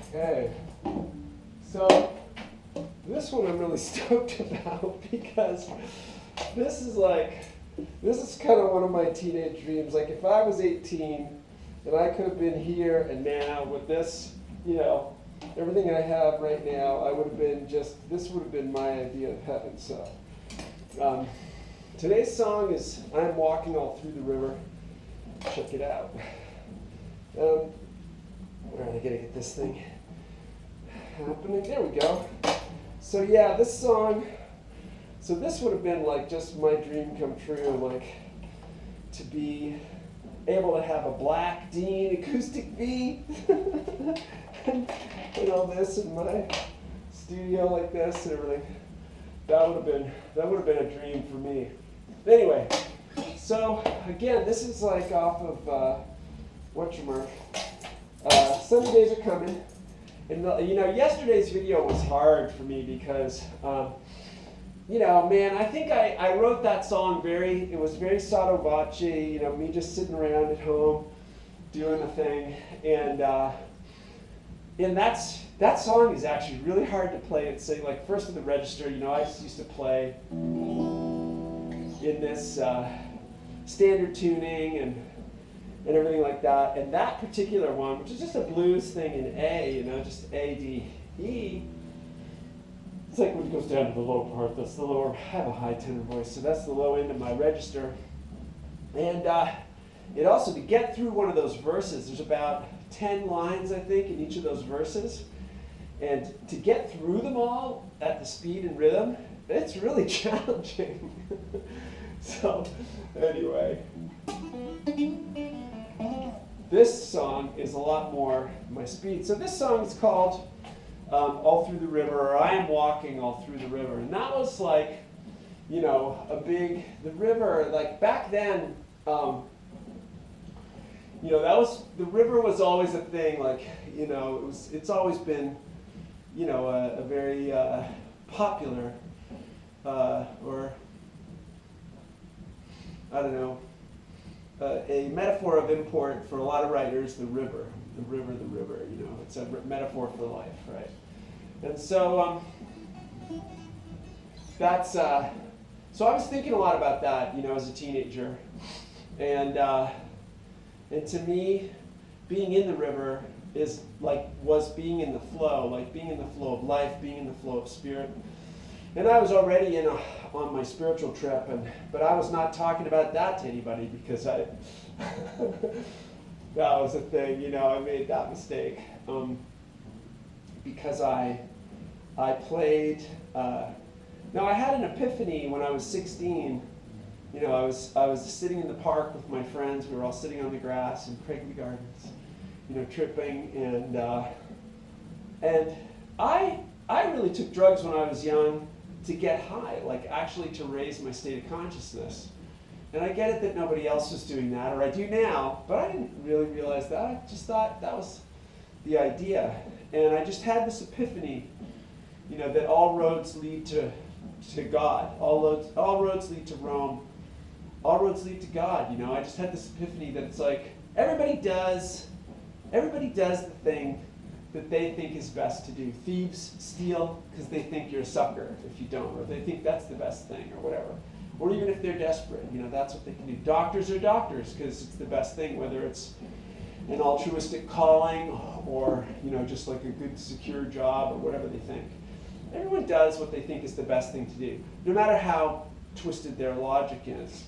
Okay, so this one I'm really stoked about because this is kind of one of my teenage dreams. Like if I was 18 and I could have been here and now with this, everything I have right now, I would have been this would have been my idea of heaven. So today's song is I'm Walking All Through the River. Check it out. Where am I gonna get this thing happening? There we go. So yeah, this song, so this would have been like just my dream come true, like to be able to have a black Dean acoustic V and all this in my studio like this and everything. That would have been a dream for me. Anyway, so again, this is like off of Sunny Days Are Coming. And yesterday's video was hard for me because, man, I think I wrote that song it was very sotto voce, me just sitting around at home doing a thing. And that song is actually really hard to play and sing. Like first in the register, I just used to play in this standard tuning and everything like that. And that particular one, which is just a blues thing in A, just A, D, E, it's like when it goes down to the low part, that's the lower, I have a high tenor voice, so that's the low end of my register. And it also, to get through one of those verses, there's about 10 lines, I think, in each of those verses. And to get through them all at the speed and rhythm, it's really challenging. So, anyway. This song is a lot more my speed. So this song is called All Through the River, or I Am Walking All Through the River. And that was like, the river, like back then, the river was always a thing, like, it's always been, a very popular, or, I don't know, a metaphor of import for a lot of writers, the river, it's a metaphor for life, right? And so so I was thinking a lot about that, as a teenager, and to me, being in the river was being in the flow, like being in the flow of life, being in the flow of spirit. And I was already on my spiritual trip, but I was not talking about that to anybody because that was a thing, I made that mistake because I played. I had an epiphany when I was 16. I was sitting in the park with my friends. We were all sitting on the grass in Craigley Gardens, tripping, and I really took drugs when I was young to get high, like actually to raise my state of consciousness. And I get it that nobody else was doing that, or I do now, but I didn't really realize that. I just thought that was the idea. And I just had this epiphany, that all roads lead to God. All roads lead to Rome. All roads lead to God. I just had this epiphany that it's like everybody does the thing that they think is best to do. Thieves steal because they think you're a sucker if you don't, or they think that's the best thing, or whatever. Or even if they're desperate, that's what they can do. Doctors are doctors because it's the best thing, whether it's an altruistic calling or, just like a good, secure job or whatever they think. Everyone does what they think is the best thing to do, no matter how twisted their logic is.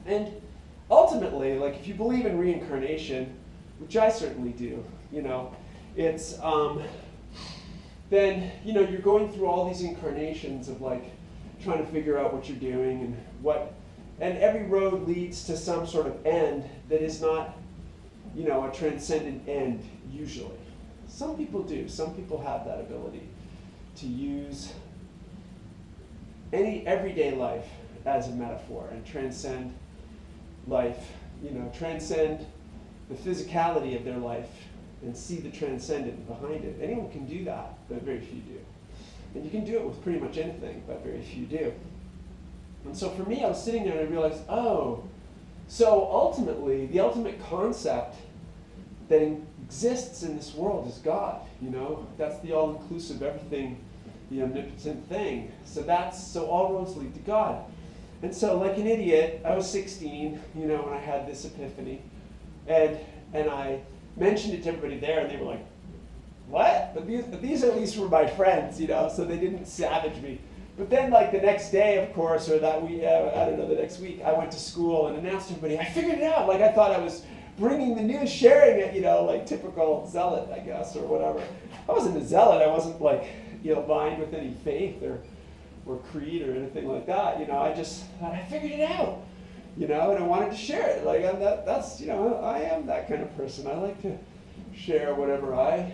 And ultimately, like if you believe in reincarnation, which I certainly do, it's then you're going through all these incarnations of like trying to figure out what you're doing and every road leads to some sort of end that is not a transcendent end usually. Some people do. Some people have that ability to use any everyday life as a metaphor and transcend life, transcend the physicality of their life and see the transcendent behind it. Anyone can do that, but very few do. And you can do it with pretty much anything, but very few do. And so for me, I was sitting there and I realized, so ultimately, the ultimate concept that exists in this world is God, you know? That's the all-inclusive, everything, the omnipotent thing. So all roads lead to God. And so, like an idiot, I was 16, you know, when I had this epiphany. And I mentioned it to everybody there, and they were like, what? But these at least were my friends, you know, so they didn't savage me. But then, like, the next day, of course, or that week, I don't know, the next week, I went to school and announced to everybody, I figured it out. Like, I thought I was bringing the news, sharing it, you know, like typical zealot, I guess, or whatever. I wasn't a zealot. I wasn't, like, you know, vying with any faith or creed or anything like that. You know, I just thought I figured it out, you know, and I wanted to share it. Like, that's, you know, I am that kind of person. I like to share whatever I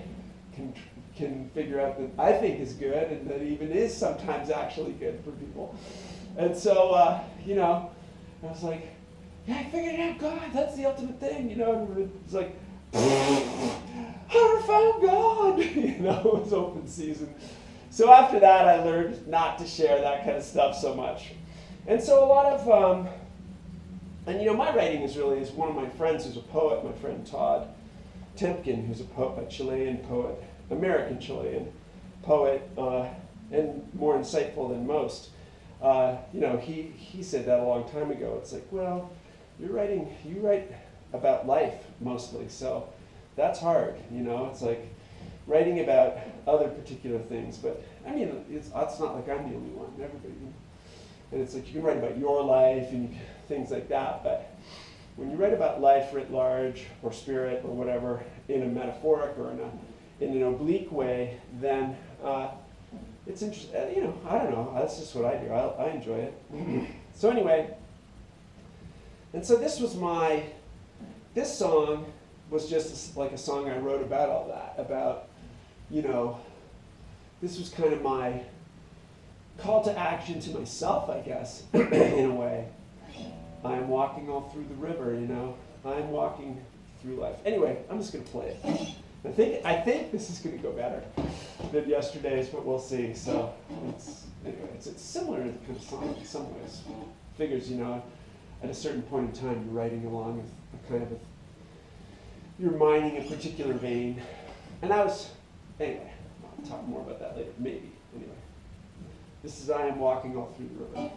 can figure out that I think is good and that even is sometimes actually good for people. And so, you know, I was like, yeah, I figured it out, God, that's the ultimate thing, you know. And it's like, I found God, you know, it was open season. So after that, I learned not to share that kind of stuff so much. And so a lot of, and you know, my writing is one of my friends who's a poet, my friend Todd Tempkin, who's a Chilean poet, American Chilean poet, and more insightful than most. You know, he said that a long time ago. It's like, well, you write about life mostly, so that's hard, you know. It's like writing about other particular things, but I mean, it's not like I'm the only one. Everybody, and it's like you can write about your life and things like that, but when you write about life writ large or spirit or whatever in a metaphoric or in an oblique way, then it's interesting. You know, I don't know. That's just what I do. I enjoy it. So anyway, and so this song was just like a song I wrote about all that. About, you know, this was kind of my call to action to myself, I guess, in a way. I am walking all through the river, you know. I am walking through life. Anyway, I'm just going to play it. I think this is going to go better than yesterday's, but we'll see. So it's similar kind of song in some ways. Figures, you know, at a certain point in time, you're writing along with you're mining a particular vein. And anyway, I'll talk more about that later, maybe. Anyway, this is I Am Walking All Through the River.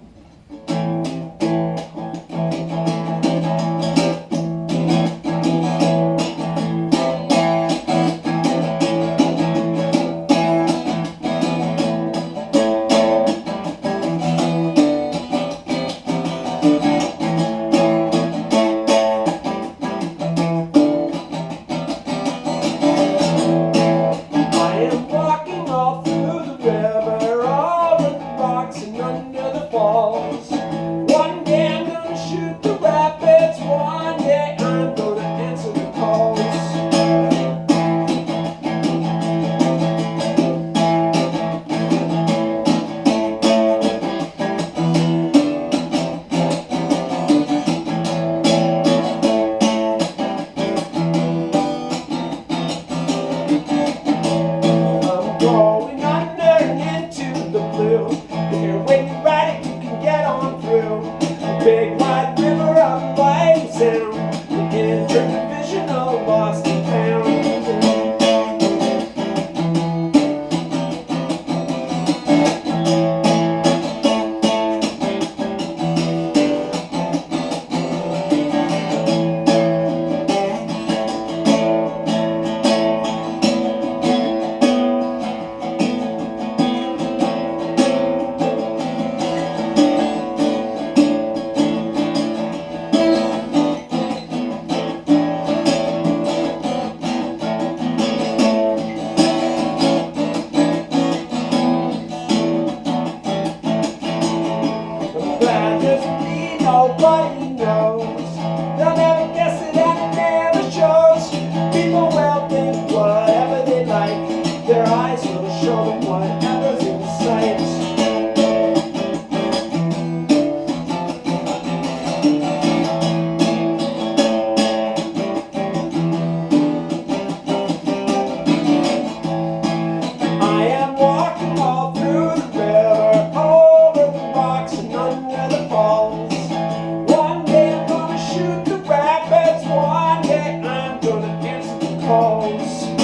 goes.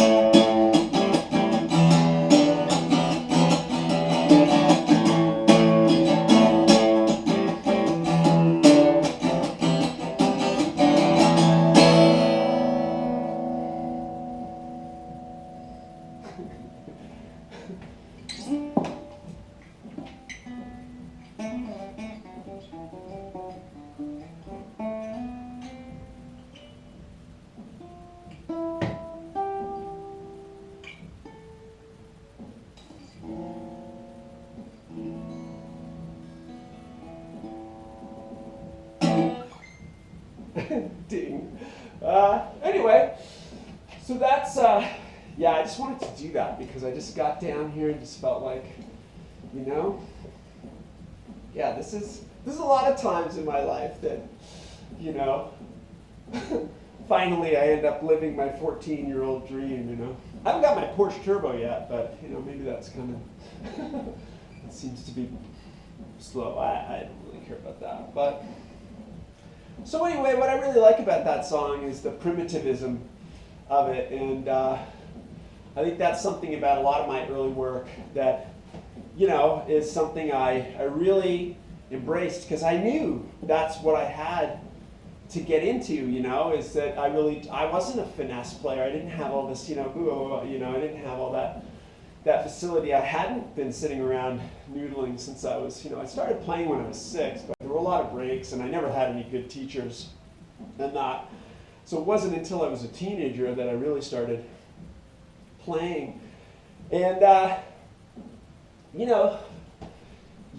Ding. Anyway, so that's, yeah, I just wanted to do that because I just got down here and just felt like, you know, yeah, this is a lot of times in my life that, you know, finally I end up living my 14-year-old dream, you know. I haven't got my Porsche Turbo yet, but, you know, maybe that's coming. It seems to be slow. I don't really care about that, but. So anyway, what I really like about that song is the primitivism of it, and I think that's something about a lot of my early work that, you know, is something I really embraced because I knew that's what I had to get into, you know, is that I wasn't a finesse player. I didn't have all this, you know, I didn't have all that facility. I hadn't been sitting around noodling since I was, you know, I started playing when I was 6, but there were a lot of breaks and I never had any good teachers and that. So it wasn't until I was a teenager that I really started playing. And, you know,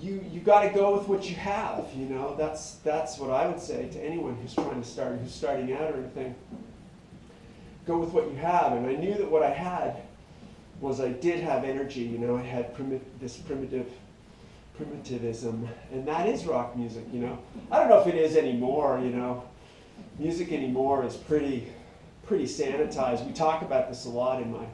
you got to go with what you have, you know. That's what I would say to anyone who's trying to start, who's starting out or anything. Go with what you have. And I knew that what I had was I did have energy, you know. I had this primitivism, and that is rock music, you know. I don't know if it is anymore, you know. Music anymore is pretty sanitized. We talk about this a lot in my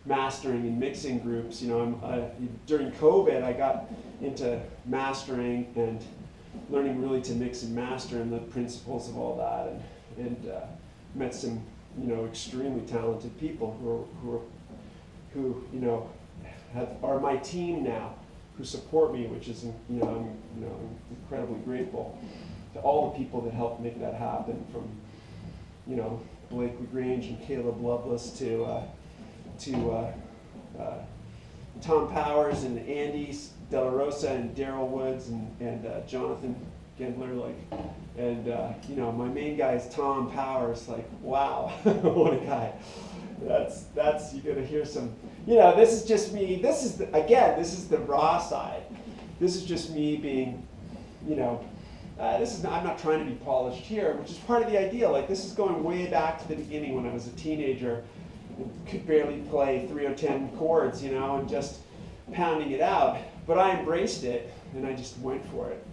mastering and mixing groups. You know, during COVID, I got into mastering and learning really to mix and master and the principles of all that, and met some, you know, extremely talented people who you know are my team now, who support me, which is, I'm incredibly grateful to all the people that helped make that happen, from, you know, Blake LaGrange and Caleb Lovelace to Tom Powers and Andy De La Rosa and Daryl Woods and Jonathan Gendler, and you know, my main guy is Tom Powers. Like, wow, what a guy! That's you're gonna hear some. You know, this is just me. This is the raw side. This is just me being, you know. I'm not trying to be polished here, which is part of the idea. Like, this is going way back to the beginning when I was a teenager and could barely play 3 or 10 chords, you know, and just pounding it out. But I embraced it, and I just went for it.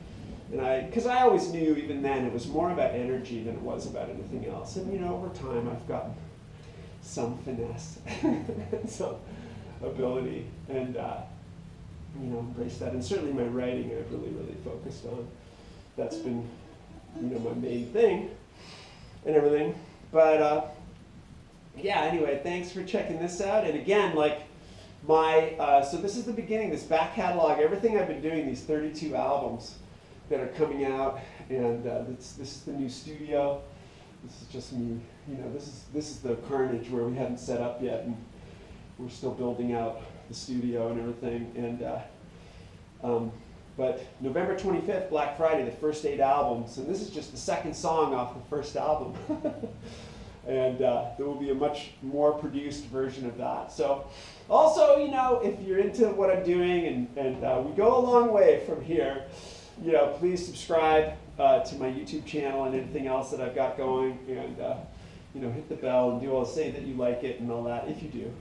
And because I always knew even then it was more about energy than it was about anything else. And, you know, over time I've gotten some finesse, some ability, and, you know, embraced that. And certainly my writing I've really focused on. That's been, you know, my main thing and everything. But yeah, anyway, thanks for checking this out. And again, like so this is the beginning, this back catalog, everything I've been doing, these 32 albums that are coming out, and this is the new studio. This is just me, you know, this is the carnage where we haven't set up yet, and we're still building out the studio and everything. And but November 25th, Black Friday, the first 8 albums, and this is just the second song off the first album. And there will be a much more produced version of that. So also, you know, if you're into what I'm doing, and we go a long way from here, you know, please subscribe to my YouTube channel and anything else that I've got going, and you know, hit the bell and do all, say that you like it and all that, if you do.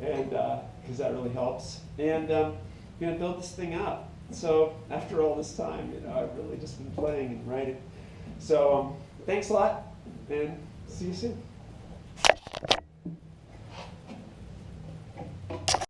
And because that really helps. And I'm going to build this thing up. So after all this time, you know, I've really just been playing and writing. So thanks a lot, and see you soon.